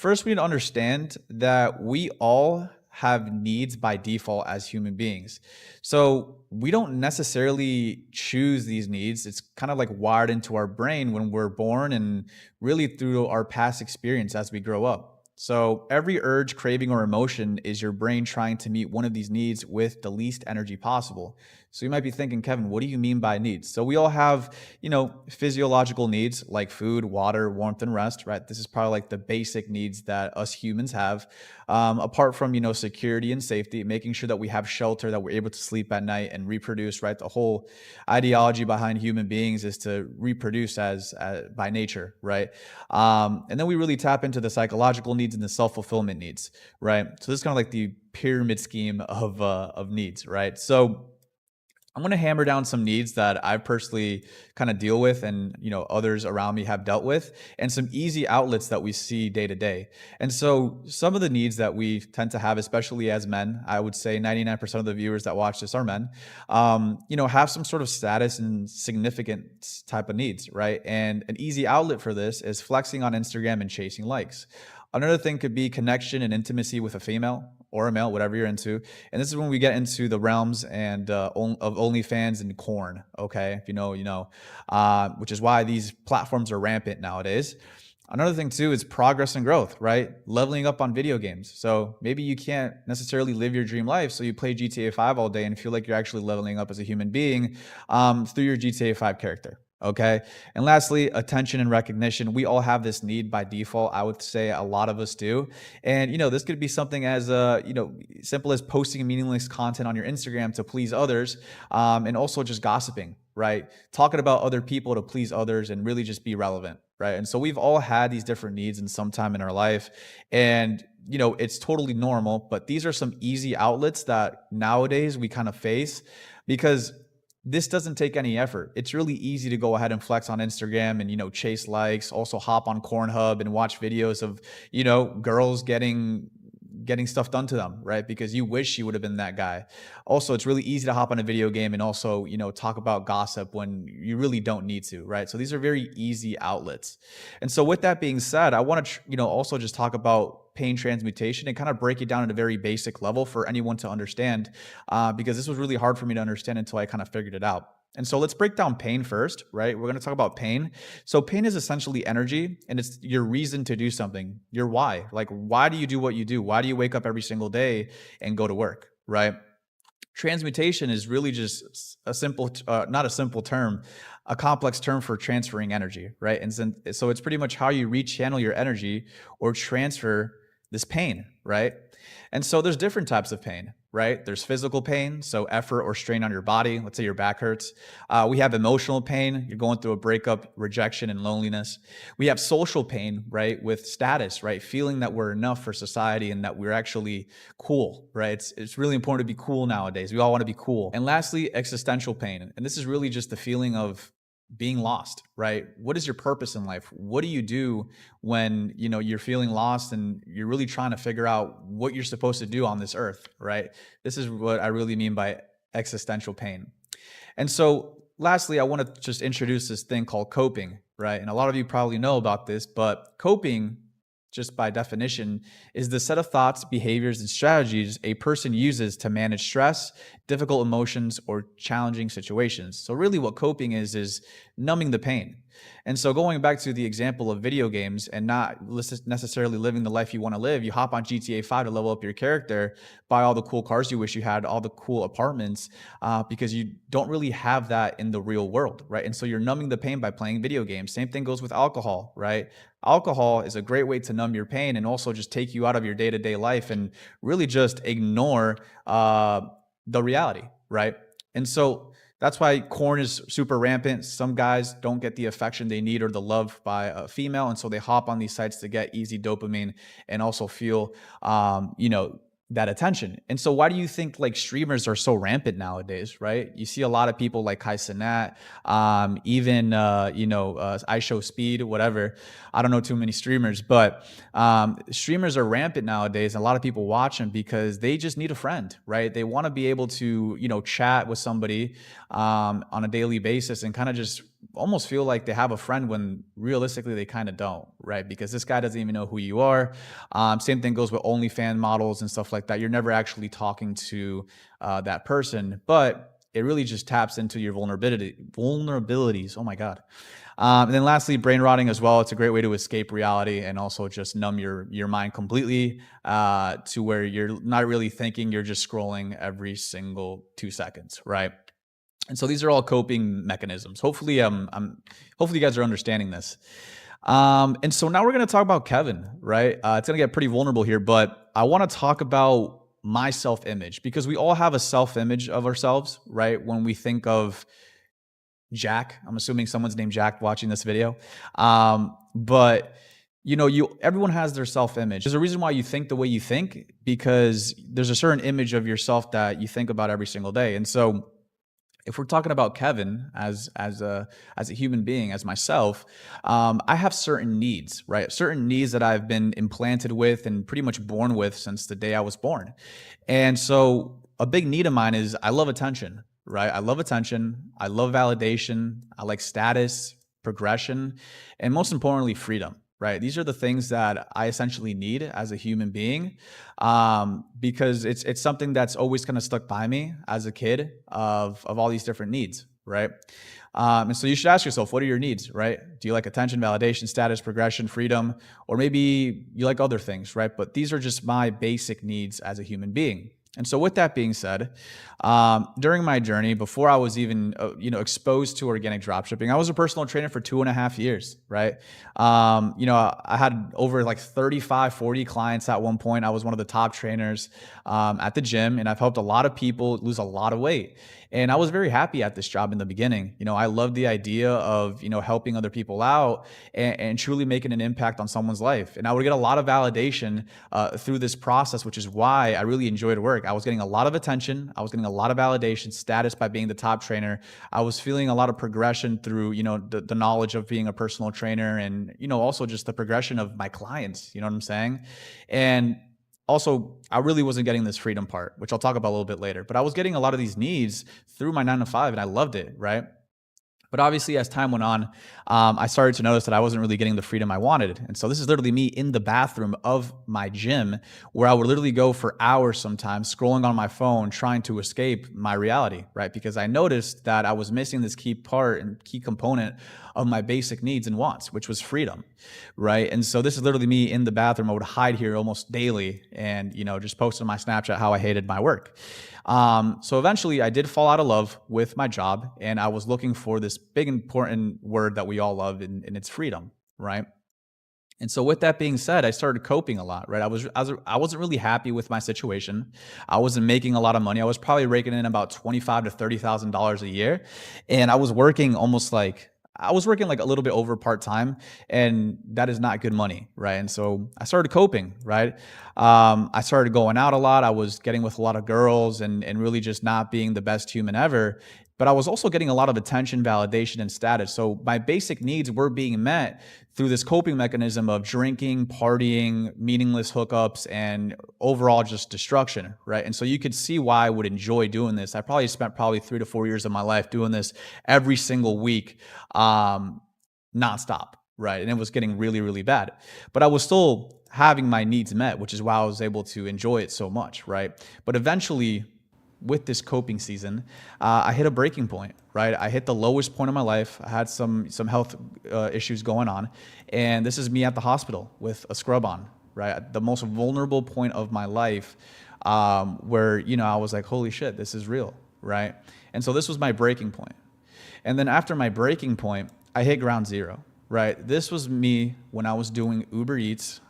First, we need to understand that we all have needs by default as human beings. So we don't necessarily choose these needs. It's kind of like wired into our brain when we're born and really through our past experience as we grow up. So every urge, craving, or emotion is your brain trying to meet one of these needs with the least energy possible. So you might be thinking, Kevin, what do you mean by needs? So we all have, physiological needs like food, water, warmth, and rest, right? This is probably like the basic needs that us humans have. Apart from, security and safety, making sure that we have shelter, that we're able to sleep at night and reproduce, right? The whole ideology behind human beings is to reproduce as by nature, right? And then we really tap into the psychological needs and the self-fulfillment needs, right? So this is kind of like the pyramid scheme of needs, right? So I'm going to hammer down some needs that I personally kind of deal with and others around me have dealt with, and some easy outlets that we see day to day. And so some of the needs that we tend to have, especially as men, I would say 99% of the viewers that watch this are men, have some sort of status and significance type of needs, right? And an easy outlet for this is flexing on Instagram and chasing likes. Another thing could be connection and intimacy with a female or a male, whatever you're into. And this is when we get into the realms and of OnlyFans and corn. Okay, if you know, you know, which is why these platforms are rampant nowadays. Another thing too is progress and growth, right? Leveling up on video games. So maybe you can't necessarily live your dream life, so you play GTA 5 all day and feel like you're actually leveling up as a human being through your GTA 5 character. Okay. And lastly, attention and recognition. We all have this need by default. I would say a lot of us do. And, this could be something as, simple as posting meaningless content on your Instagram to please others. And also just gossiping, right? Talking about other people to please others and really just be relevant. Right. And so we've all had these different needs in some time in our life. And, it's totally normal. But these are some easy outlets that nowadays we kind of face because this doesn't take any effort. It's really easy to go ahead and flex on Instagram and, chase likes, also hop on Cornhub and watch videos of, girls getting stuff done to them, right? Because you wish you would have been that guy. Also, it's really easy to hop on a video game and also, talk about gossip when you really don't need to, right? So these are very easy outlets. And so with that being said, I want to, also just talk about pain transmutation and kind of break it down at a very basic level for anyone to understand, because this was really hard for me to understand until I kind of figured it out. And so let's break down pain first, right? We're going to talk about pain. So pain is essentially energy, and it's your reason to do something, your why. Like, why do you do what you do? Why do you wake up every single day and go to work, right? Transmutation is really just a simple, not a simple term, a complex term for transferring energy, right? And so it's pretty much how you rechannel your energy or transfer this pain, right? And so there's different types of pain, right? There's physical pain, so effort or strain on your body. Let's say your back hurts. We have emotional pain. You're going through a breakup, rejection, and loneliness. We have social pain, right? With status, right? Feeling that we're enough for society and that we're actually cool, right? It's really important to be cool nowadays. We all want to be cool. And lastly, existential pain. And this is really just the feeling of being lost, right? What is your purpose in life? What do you do when, you're feeling lost and you're really trying to figure out what you're supposed to do on this earth, right? This is what I really mean by existential pain. And so lastly, I want to just introduce this thing called coping, right? And a lot of you probably know about this, but coping, just by definition, is the set of thoughts, behaviors, and strategies a person uses to manage stress, difficult emotions, or challenging situations. So really what coping is numbing the pain. And so going back to the example of video games and not necessarily living the life you want to live, you hop on GTA 5 to level up your character, buy all the cool cars you wish you had, all the cool apartments, because you don't really have that in the real world, right? And so you're numbing the pain by playing video games. Same thing goes with alcohol, right? Alcohol is a great way to numb your pain and also just take you out of your day-to-day life and really just ignore the reality, right? And so that's why corn is super rampant. Some guys don't get the affection they need or the love by a female, and so they hop on these sites to get easy dopamine and also feel, that attention. And so why do you think like streamers are so rampant nowadays, right? You see a lot of people like Kai Cenat, even, I Show Speed, whatever. I don't know too many streamers, but streamers are rampant nowadays. And a lot of people watch them because they just need a friend, right? They want to be able to, chat with somebody on a daily basis and kind of just almost feel like they have a friend when realistically they kind of don't, right? Because this guy doesn't even know who you are. Same thing goes with OnlyFans models and stuff like that. You're never actually talking to that person, but it really just taps into your vulnerabilities. Oh my God. And then lastly, brain rotting as well. It's a great way to escape reality and also just numb your mind completely to where you're not really thinking, you're just scrolling every single 2 seconds, right? And so these are all coping mechanisms. Hopefully you guys are understanding this. And so now we're going to talk about Kevin, right? It's going to get pretty vulnerable here, but I want to talk about my self-image because we all have a self-image of ourselves, right? When we think of Jack, I'm assuming someone's named Jack watching this video. But everyone has their self-image. There's a reason why you think the way you think because there's a certain image of yourself that you think about every single day. And so if we're talking about Kevin as a human being, as myself, I have certain needs, right? Certain needs that I've been implanted with and pretty much born with since the day I was born. And so a big need of mine is I love attention, right? I love attention. I love validation. I like status, progression, and most importantly, freedom. Right. These are the things that I essentially need as a human being, because it's something that's always kind of stuck by me as a kid of all these different needs. Right. And so you should ask yourself, what are your needs? Right. Do you like attention, validation, status, progression, freedom, or maybe you like other things? Right. But these are just my basic needs as a human being. And so with that being said, during my journey, before I was even, exposed to organic dropshipping, I was a personal trainer for 2.5 years, right? I had over like 35, 40 clients at one point. I was one of the top trainers at the gym, and I've helped a lot of people lose a lot of weight. And I was very happy at this job in the beginning. I loved the idea of, helping other people out and truly making an impact on someone's life. And I would get a lot of validation through this process, which is why I really enjoyed work. I was getting a lot of attention. I was getting a lot of validation, status by being the top trainer. I was feeling a lot of progression through, the knowledge of being a personal trainer and, also just the progression of my clients, you know what I'm saying? And also, I really wasn't getting this freedom part, which I'll talk about a little bit later, but I was getting a lot of these needs through my 9 to 5 and I loved it, right? But obviously, as time went on, I started to notice that I wasn't really getting the freedom I wanted. And so this is literally me in the bathroom of my gym where I would literally go for hours sometimes scrolling on my phone, trying to escape my reality, right? Because I noticed that I was missing this key part and key component of my basic needs and wants, which was freedom, right? And so this is literally me in the bathroom. I would hide here almost daily and, just post on my Snapchat how I hated my work. So eventually I did fall out of love with my job and I was looking for this big important word that we all love and it's freedom, right? And so with that being said, I started coping a lot, right? I wasn't really happy with my situation. I wasn't making a lot of money. I was probably raking in about $25,000 to $30,000 a year. And I was working like a little bit over part-time, and that is not good money, right? And so I started coping, right? I started going out a lot. I was getting with a lot of girls and really just not being the best human ever. But I was also getting a lot of attention, validation, and status. So my basic needs were being met through this coping mechanism of drinking, partying, meaningless hookups, and overall just destruction, right? And so you could see why I would enjoy doing this. I probably spent 3 to 4 years of my life doing this every single week, nonstop, right? And it was getting really, really bad. But I was still having my needs met, which is why I was able to enjoy it so much, right? But eventually, with this coping season, I hit a breaking point, right? I hit the lowest point of my life. I had some health issues going on. And this is me at the hospital with a scrub on, right? At the most vulnerable point of my life where, I was like, holy shit, this is real, right? And so this was my breaking point. And then after my breaking point, I hit ground zero, right? This was me when I was doing Uber Eats.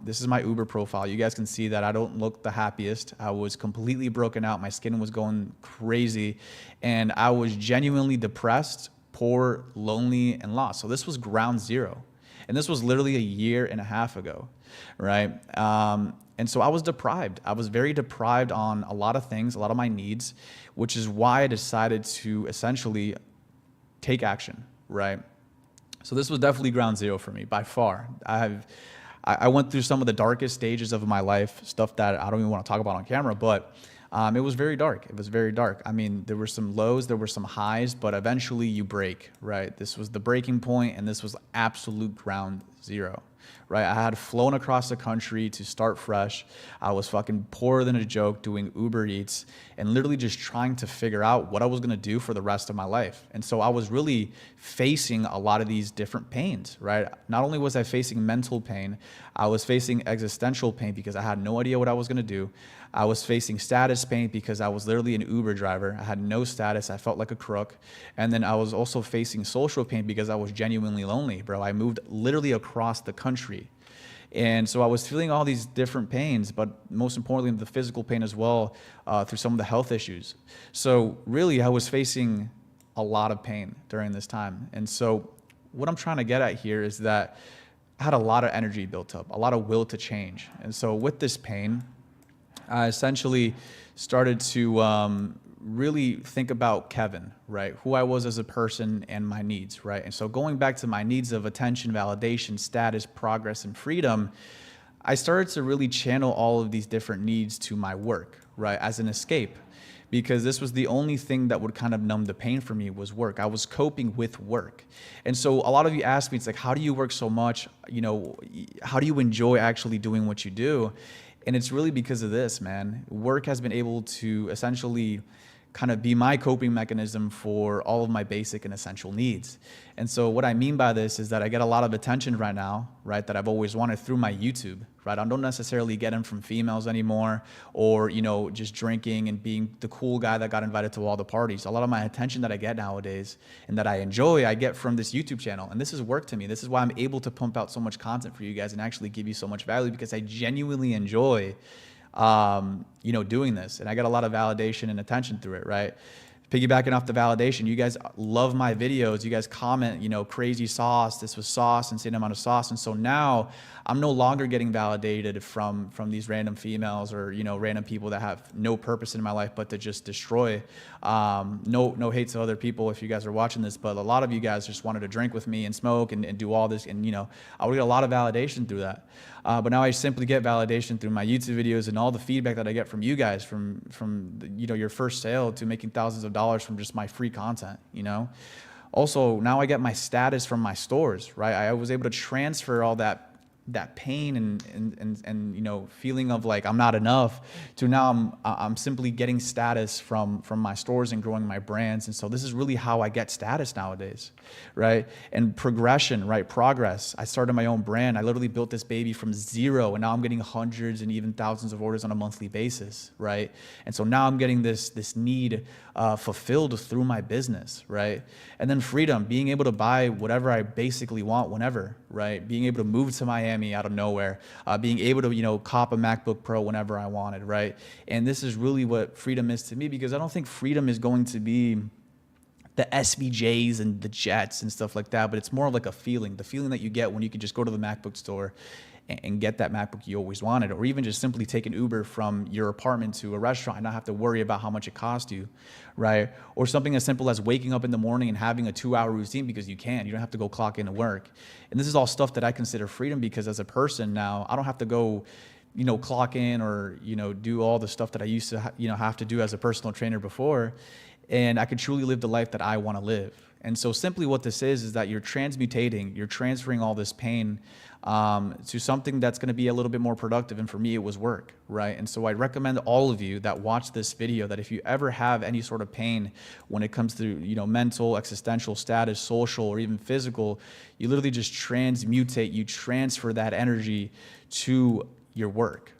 This is my Uber profile. You guys can see that I don't look the happiest. I was completely broken out. My skin was going crazy and I was genuinely depressed, poor, lonely, and lost. So this was ground zero. And this was literally 1.5 years ago, right? And so I was deprived. I was very deprived on a lot of things, a lot of my needs, which is why I decided to essentially take action, right? So this was definitely ground zero for me by far. I went through some of the darkest stages of my life, stuff that I don't even want to talk about on camera, but It was very dark. It was very dark. I mean, there were some lows, there were some highs, but eventually you break, right? This was the breaking point, and this was absolute ground zero, right? I had flown across the country to start fresh. I was fucking poorer than a joke doing Uber Eats and literally just trying to figure out what I was gonna do for the rest of my life. And so I was really facing a lot of these different pains, right? Not only was I facing mental pain, I was facing existential pain because I had no idea what I was gonna do. I was facing status pain because I was literally an Uber driver. I had no status. I felt like a crook. And then I was also facing social pain because I was genuinely lonely, bro. I moved literally across the country. And so I was feeling all these different pains, but most importantly, the physical pain as well, through some of the health issues. So really, I was facing a lot of pain during this time. And so what I'm trying to get at here is that I had a lot of energy built up, a lot of will to change. And so with this pain, I essentially started to really think about Kevin, right? Who I was as a person and my needs, right? And so going back to my needs of attention, validation, status, progress, and freedom, I started to really channel all of these different needs to my work, right? As an escape, because this was the only thing that would kind of numb the pain for me was work. I was coping with work. And so a lot of you ask me, it's like, how do you work so much? You know, how do you enjoy actually doing what you do? And it's really because of this, man. Work has been able to essentially kind of be my coping mechanism for all of my basic and essential needs. And so what I mean by this is that I get a lot of attention right now, right, that I've always wanted through my YouTube, right? I don't necessarily get them from females anymore or, you know, just drinking and being the cool guy that got invited to all the parties. A lot of my attention that I get nowadays and that I enjoy, I get from this YouTube channel. And this is work to me. This is why I'm able to pump out so much content for you guys and actually give you so much value, because I genuinely enjoy you know, doing this. And I get a lot of validation and attention through it, right? Piggybacking off the validation, you guys love my videos. You guys comment, you know, crazy sauce. This was sauce, insane amount of sauce. And so now I'm no longer getting validated from these random females or, you know, random people that have no purpose in my life but to just destroy. No hate to other people if you guys are watching this, but a lot of you guys just wanted to drink with me and smoke and do all this. And, you know, I would get a lot of validation through that. But now I simply get validation through my YouTube videos and all the feedback that I get from you guys, from you know, your first sale to making thousands of dollars from just my free content, you know. Also, now I get my status from my stores, right? I was able to transfer all that pain and you know, feeling of like I'm not enough to now I'm simply getting status from my stores and growing my brands. And so this is really how I get status nowadays, right? And progression, right? Progress. I started my own brand. I literally built this baby from zero, and now I'm getting hundreds and even thousands of orders on a monthly basis, right? And so now I'm getting this need fulfilled through my business, right? And then freedom, being able to buy whatever I basically want whenever, right? Being able to move to Miami out of nowhere, being able to, you know, cop a MacBook Pro whenever I wanted, right? And this is really what freedom is to me, because I don't think freedom is going to be the SVJs and the jets and stuff like that, but it's more like a feeling, the feeling that you get when you can just go to the MacBook store and get that MacBook you always wanted, or even just simply take an Uber from your apartment to a restaurant and not have to worry about how much it cost you, right? Or something as simple as waking up in the morning and having a 2-hour routine because you can. You don't have to go clock in to work. And this is all stuff that I consider freedom, because as a person now, I don't have to go, you know, clock in or, you know, do all the stuff that I used to, you know, have to do as a personal trainer before. And I can truly live the life that I want to live. And so simply what this is that you're transmutating, you're transferring all this pain to something that's going to be a little bit more productive. And for me, it was work, right? And so I recommend all of you that watch this video that if you ever have any sort of pain when it comes to, you know, mental, existential, status, social, or even physical, you literally just transmutate, you transfer that energy to your work,